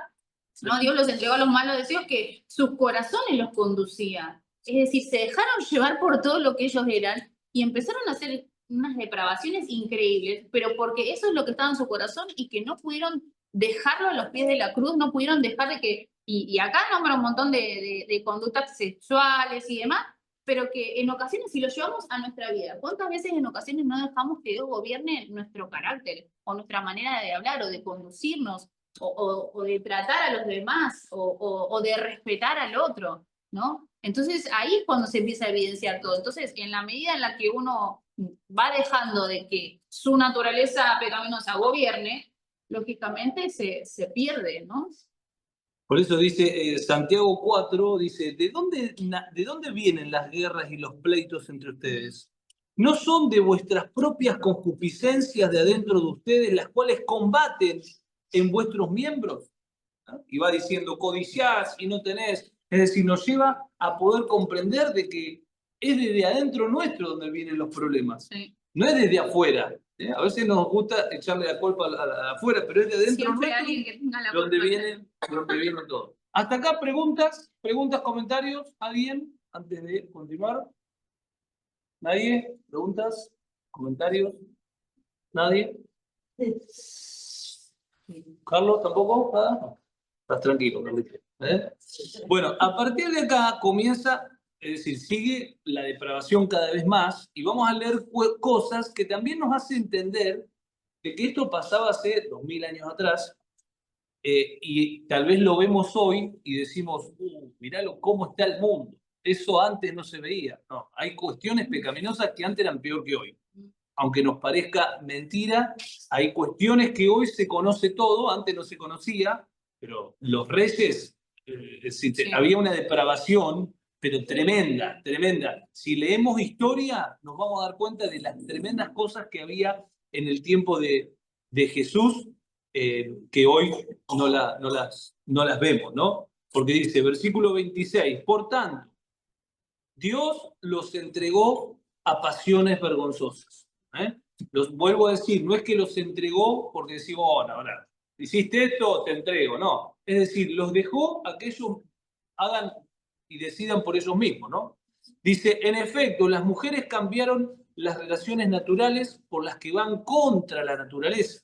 ¿no? Dios los entregó a los malos deseos que sus corazones los conducían. Es decir, se dejaron llevar por todo lo que ellos eran y empezaron a hacer unas depravaciones increíbles, pero porque eso es lo que estaba en su corazón y que no pudieron dejarlo a los pies de la cruz, no pudieron dejar de que, y acá nombra un montón de conductas sexuales y demás, pero que en ocasiones si lo llevamos a nuestra vida, ¿cuántas veces en ocasiones no dejamos que Dios gobierne nuestro carácter o nuestra manera de hablar o de conducirnos o de tratar a los demás o de respetar al otro, ¿no? Entonces ahí es cuando se empieza a evidenciar todo. Entonces, en la medida en la que uno va dejando de que su naturaleza pecaminosa gobierne, lógicamente se pierde, ¿no? Por eso dice Santiago 4, dice, ¿de dónde vienen las guerras y los pleitos entre ustedes? ¿No son de vuestras propias concupiscencias de adentro de ustedes las cuales combaten en vuestros miembros? ¿No? Y va diciendo, codiciás y no tenés. Es decir, nos lleva a poder comprender de que es desde adentro nuestro donde vienen los problemas. Sí. No es desde afuera. ¿Eh? A veces nos gusta echarle la culpa a afuera, pero es de adentro Siempre nuestro alguien que tenga la donde culpa. viene todo. Hasta acá preguntas, comentarios. ¿Alguien antes de continuar? ¿Nadie? ¿Preguntas? ¿Comentarios? ¿Nadie? ¿Carlos tampoco? ¿Nada? No. Estás tranquilo, Carlitos. ¿Eh? Bueno, a partir de acá comienza, es decir, sigue la depravación cada vez más y vamos a leer cosas que también nos hacen entender de que esto pasaba hace 2000 años atrás y tal vez lo vemos hoy y decimos, miralo cómo está el mundo. Eso antes no se veía. No, hay cuestiones pecaminosas que antes eran peor que hoy. Aunque nos parezca mentira, hay cuestiones que hoy se conoce todo, antes no se conocía, pero los reyes, sí. Había una depravación, pero tremenda, tremenda. Si leemos historia, nos vamos a dar cuenta de las tremendas cosas que había en el tiempo de Jesús, que hoy no las vemos, ¿no? Porque dice, versículo 26, por tanto, Dios los entregó a pasiones vergonzosas. Los vuelvo a decir, no es que los entregó porque decimos, oh, no, no, hiciste esto, te entrego, no. Es decir, los dejó a que ellos hagan y decidan por ellos mismos, ¿no? Dice, en efecto, las mujeres cambiaron las relaciones naturales por las que van contra la naturaleza.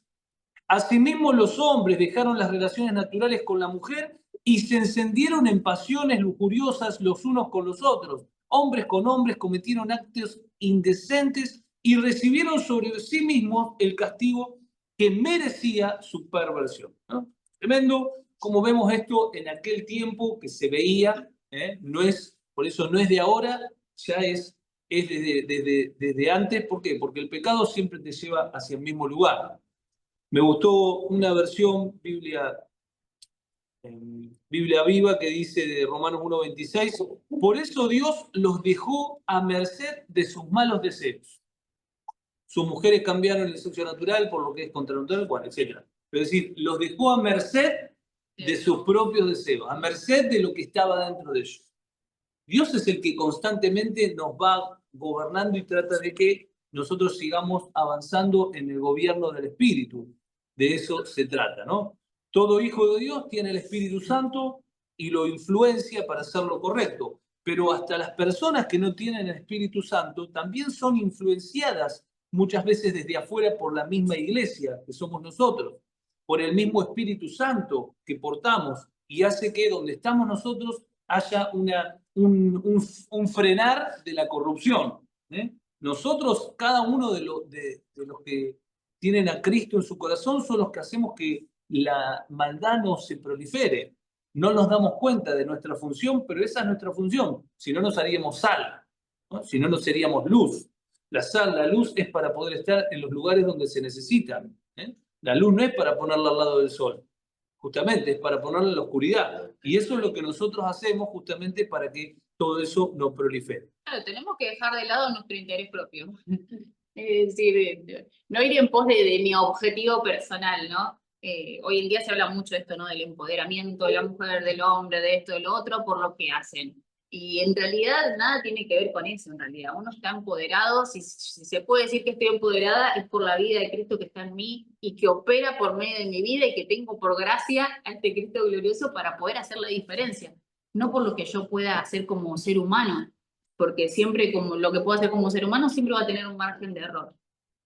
Asimismo, los hombres dejaron las relaciones naturales con la mujer y se encendieron en pasiones lujuriosas los unos con los otros. Hombres con hombres cometieron actos indecentes y recibieron sobre sí mismos el castigo que merecía su perversión, ¿no? Tremendo como vemos esto en aquel tiempo que se veía, ¿eh? No es, por eso no es de ahora, ya es desde antes. ¿Por qué? Porque el pecado siempre te lleva hacia el mismo lugar. Me gustó una versión, Biblia Viva, que dice de Romanos 1:26, por eso Dios los dejó a merced de sus malos deseos. Sus mujeres cambiaron el sexo natural por lo que es contranatural, bueno, etc. Pero es decir, los dejó a merced de sus propios deseos, a merced de lo que estaba dentro de ellos. Dios es el que constantemente nos va gobernando y trata de que nosotros sigamos avanzando en el gobierno del Espíritu. De eso se trata, ¿no? Todo hijo de Dios tiene el Espíritu Santo y lo influencia para hacer lo correcto. Pero hasta las personas que no tienen el Espíritu Santo también son influenciadas muchas veces desde afuera por la misma iglesia que somos nosotros, por el mismo Espíritu Santo que portamos, y hace que donde estamos nosotros haya un frenar de la corrupción, ¿eh? Nosotros, cada uno de los que tienen a Cristo en su corazón, son los que hacemos que la maldad no se prolifere. No nos damos cuenta de nuestra función, pero esa es nuestra función. Si no, nos haríamos sal, ¿no? Si no, no seríamos luz. La sal, la luz es para poder estar en los lugares donde se necesitan, ¿eh? La luz no es para ponerla al lado del sol, justamente es para ponerla en la oscuridad. Y eso es lo que nosotros hacemos justamente para que todo eso no prolifere. Claro, tenemos que dejar de lado nuestro interés propio. Es decir, no ir en pos de mi objetivo personal, ¿no? Hoy en día se habla mucho de esto, ¿no? Del empoderamiento de la mujer, del hombre, de esto, de lo otro, por lo que hacen. Y en realidad nada tiene que ver con eso, en realidad. Uno está empoderado, si se puede decir que estoy empoderada, es por la vida de Cristo que está en mí y que opera por medio de mi vida y que tengo por gracia a este Cristo glorioso para poder hacer la diferencia. No por lo que yo pueda hacer como ser humano, porque siempre como lo que puedo hacer como ser humano siempre va a tener un margen de error.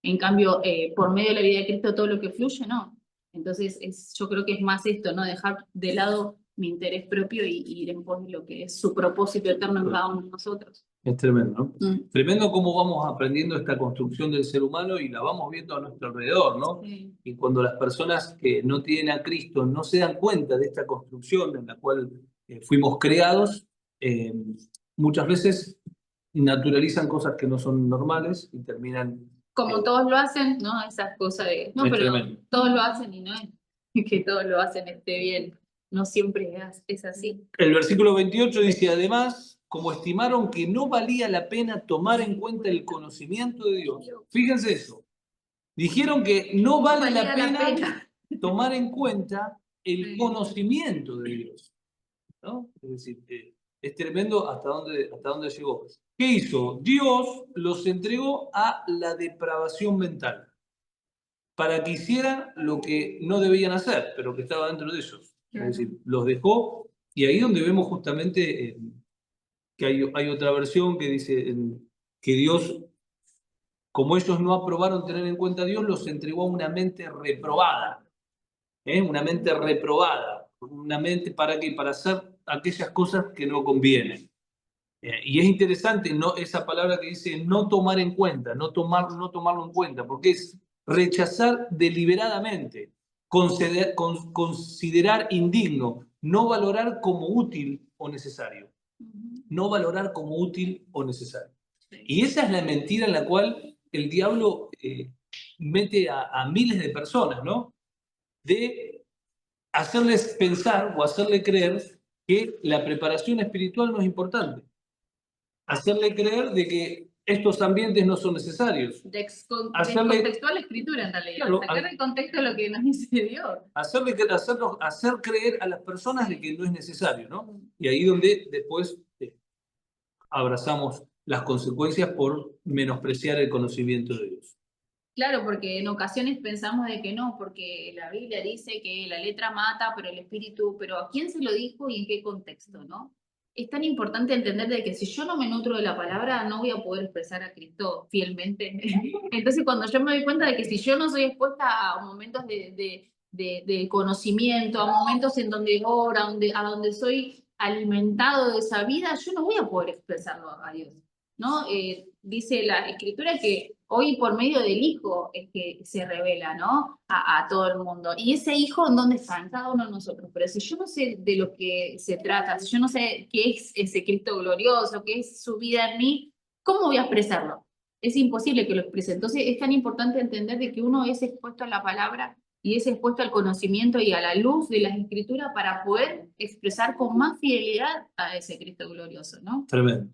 En cambio, por medio de la vida de Cristo todo lo que fluye, no. Entonces, yo creo que es más esto, ¿no? Dejar de lado mi interés propio y ir en pos de lo que es su propósito eterno en cada uno de nosotros. Es tremendo, ¿no? Tremendo cómo vamos aprendiendo esta construcción del ser humano y la vamos viendo a nuestro alrededor, ¿no? Sí. Y cuando las personas que no tienen a Cristo no se dan cuenta de esta construcción en la cual fuimos creados, muchas veces naturalizan cosas que no son normales y terminan... Como todos lo hacen, ¿no? Esas cosas de... No, pero tremendo. todos lo hacen y no es que todos lo hacen esté bien. No siempre es así. El versículo 28 dice, además, como estimaron que no valía la pena tomar en cuenta el conocimiento de Dios. Fíjense eso. Dijeron que no vale la pena tomar en cuenta el conocimiento de Dios, ¿no? Es decir, es tremendo hasta dónde llegó. ¿Qué hizo? Dios los entregó a la depravación mental para que hicieran lo que no debían hacer, pero que estaba dentro de ellos. Es decir, los dejó, y ahí donde vemos justamente que hay otra versión que dice que Dios, como ellos no aprobaron tener en cuenta a Dios, los entregó a una mente reprobada. Una mente reprobada. Una mente para hacer aquellas cosas que no convienen. Y es interesante esa palabra que dice no tomar en cuenta, no tomarlo en cuenta, porque es rechazar deliberadamente, considerar indigno, no valorar como útil o necesario. No valorar como útil o necesario. Y esa es la mentira en la cual el diablo mete a miles de personas, ¿no? De hacerles pensar o hacerle creer que la preparación espiritual no es importante. Hacerle creer de que estos ambientes no son necesarios. Descontextual la escritura en realidad. Claro, sacar el contexto lo que nos dice Dios. Hacer creer a las personas de que no es necesario, ¿no? Y ahí donde después abrazamos las consecuencias por menospreciar el conocimiento de Dios. Claro, porque en ocasiones pensamos de que no, porque la Biblia dice que la letra mata, pero el espíritu, pero ¿a quién se lo dijo y en qué contexto, no? Es tan importante entender de que si yo no me nutro de la palabra, no voy a poder expresar a Cristo fielmente. Entonces, cuando yo me doy cuenta de que si yo no soy expuesta a momentos de conocimiento, a momentos en donde oro, a donde soy alimentado de esa vida, yo no voy a poder expresarlo a Dios, ¿no? Dice la Escritura que hoy por medio del Hijo es que se revela, ¿no? A todo el mundo. Y ese Hijo, ¿en dónde está? En cada uno de nosotros. Pero si yo no sé de lo que se trata, si yo no sé qué es ese Cristo glorioso, qué es su vida en mí, ¿cómo voy a expresarlo? Es imposible que lo exprese. Entonces es tan importante entender de que uno es expuesto a la palabra y es expuesto al conocimiento y a la luz de las Escrituras para poder expresar con más fidelidad a ese Cristo glorioso, ¿no? Tremendo.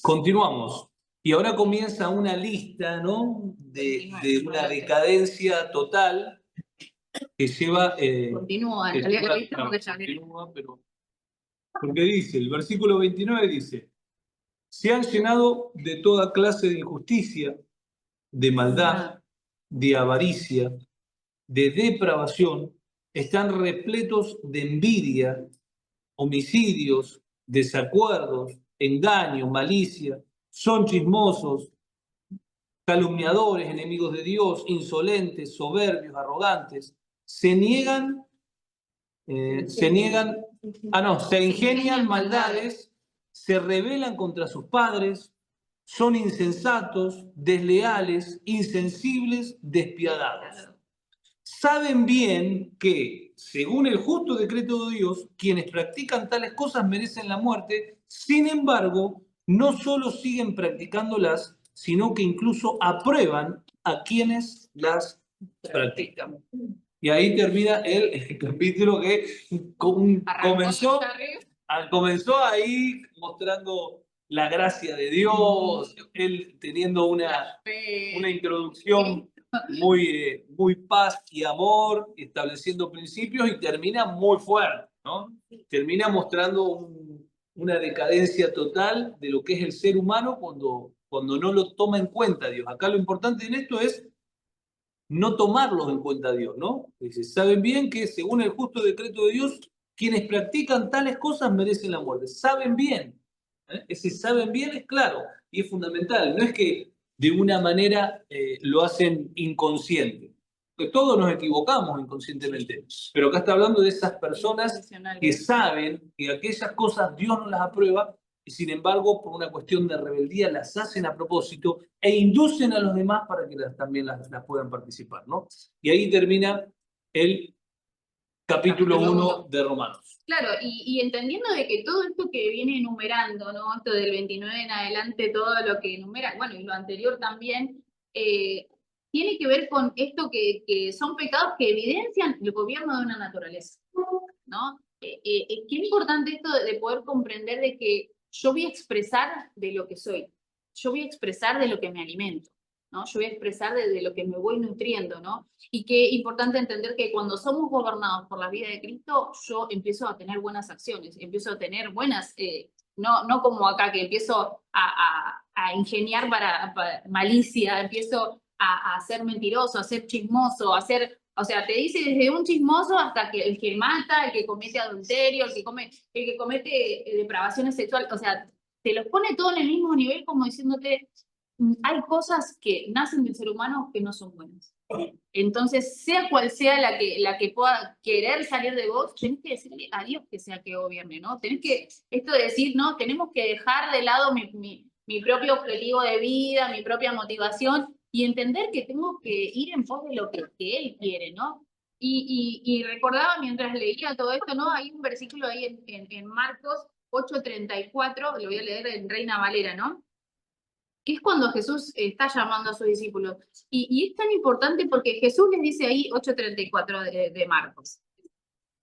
Continuamos. Y ahora comienza una lista, ¿no? de una decadencia total que lleva... Continúa, que lleva- claro, continúa, pero... Porque dice, el versículo 29 dice, se han llenado de toda clase de injusticia, de maldad, de avaricia, de depravación, están repletos de envidia, homicidios, desacuerdos, engaño, malicia, son chismosos, calumniadores, enemigos de Dios, insolentes, soberbios, arrogantes, se ingenian maldades, se rebelan contra sus padres, son insensatos, desleales, insensibles, despiadados. Saben bien que, según el justo decreto de Dios, quienes practican tales cosas merecen la muerte, sin embargo, no solo siguen practicándolas, sino que incluso aprueban a quienes las practican. Y ahí termina el capítulo que comenzó ahí mostrando la gracia de Dios, él teniendo una introducción muy paz y amor, estableciendo principios y termina muy fuerte, ¿no? Termina mostrando una decadencia total de lo que es el ser humano cuando no lo toma en cuenta Dios. Acá lo importante en esto es no tomarlos en cuenta a Dios, ¿no? Dice, saben bien que según el justo decreto de Dios, quienes practican tales cosas merecen la muerte. Saben bien. Ese saben bien es claro y es fundamental. No es que de una manera lo hacen inconsciente. Que todos nos equivocamos inconscientemente. Pero acá está hablando de esas personas que saben que aquellas cosas Dios no las aprueba y sin embargo, por una cuestión de rebeldía, las hacen a propósito e inducen a los demás para que también las puedan participar, ¿no? Y ahí termina el capítulo 1 de Romanos. Claro, y entendiendo de que todo esto que viene enumerando, ¿no? Esto del 29 en adelante, todo lo que enumera, bueno, y lo anterior también, tiene que ver con esto que son pecados que evidencian el gobierno de una naturaleza, ¿no? Qué importante esto de poder comprender de que yo voy a expresar de lo que soy, yo voy a expresar de lo que me alimento, ¿no? Yo voy a expresar de lo que me voy nutriendo, ¿no? Y qué importante entender que cuando somos gobernados por la vida de Cristo, yo empiezo a tener buenas acciones, empiezo a tener buenas, no como acá que empiezo a ingeniar para malicia, empiezo a ser mentiroso, a ser chismoso, a ser, o sea, te dice desde un chismoso hasta que el que mata, el que comete adulterio, el que comete depravaciones sexuales, o sea, te los pone todo en el mismo nivel como diciéndote, hay cosas que nacen del ser humano que no son buenas. Entonces, sea cual sea la que pueda querer salir de vos, tenés que decirle a Dios que sea que gobierne, ¿no? Tenés que, esto de decir, no, tenemos que dejar de lado mi propio objetivo de vida, mi propia motivación, y entender que tengo que ir en pos de lo que Él quiere, ¿no? Y recordaba mientras leía todo esto, ¿no? Hay un versículo ahí en Marcos 8:34, lo voy a leer en Reina Valera, ¿no? Que es cuando Jesús está llamando a sus discípulos. Y es tan importante porque Jesús les dice ahí 8:34 de Marcos.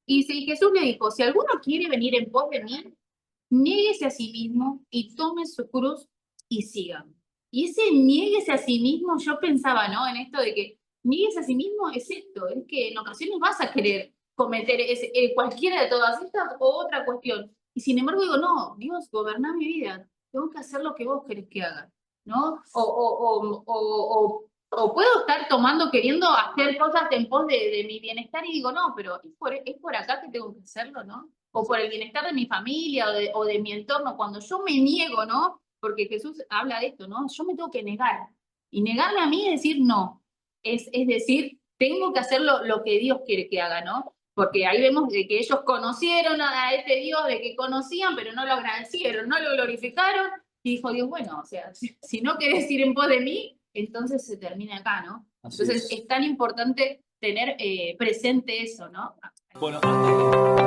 Y si Jesús le dijo, si alguno quiere venir en pos de mí, niéguese a sí mismo y tome su cruz y sígame. Y ese niéguese a sí mismo, yo pensaba, ¿no? En esto de que niéguese a sí mismo es esto, es que en ocasiones vas a querer cometer cualquiera de todas estas o otra cuestión. Y sin embargo digo, no, Dios, goberná mi vida, tengo que hacer lo que vos querés que haga. ¿no? O puedo estar queriendo hacer cosas en pos de mi bienestar y digo, no, pero es por acá que tengo que hacerlo, ¿no? O por el bienestar de mi familia o de mi entorno. Cuando yo me niego, ¿no? Porque Jesús habla de esto, ¿no? Yo me tengo que negar. Y negarme a mí es decir no. Es decir, tengo que hacer lo que Dios quiere que haga, ¿no? Porque ahí vemos de que ellos conocieron a este Dios, de que conocían, pero no lo agradecieron, no lo glorificaron. Y dijo Dios, bueno, o sea, si no querés ir en pos de mí, entonces se termina acá, ¿no? Así Entonces es. es tan importante tener presente eso, ¿no? Bueno, hasta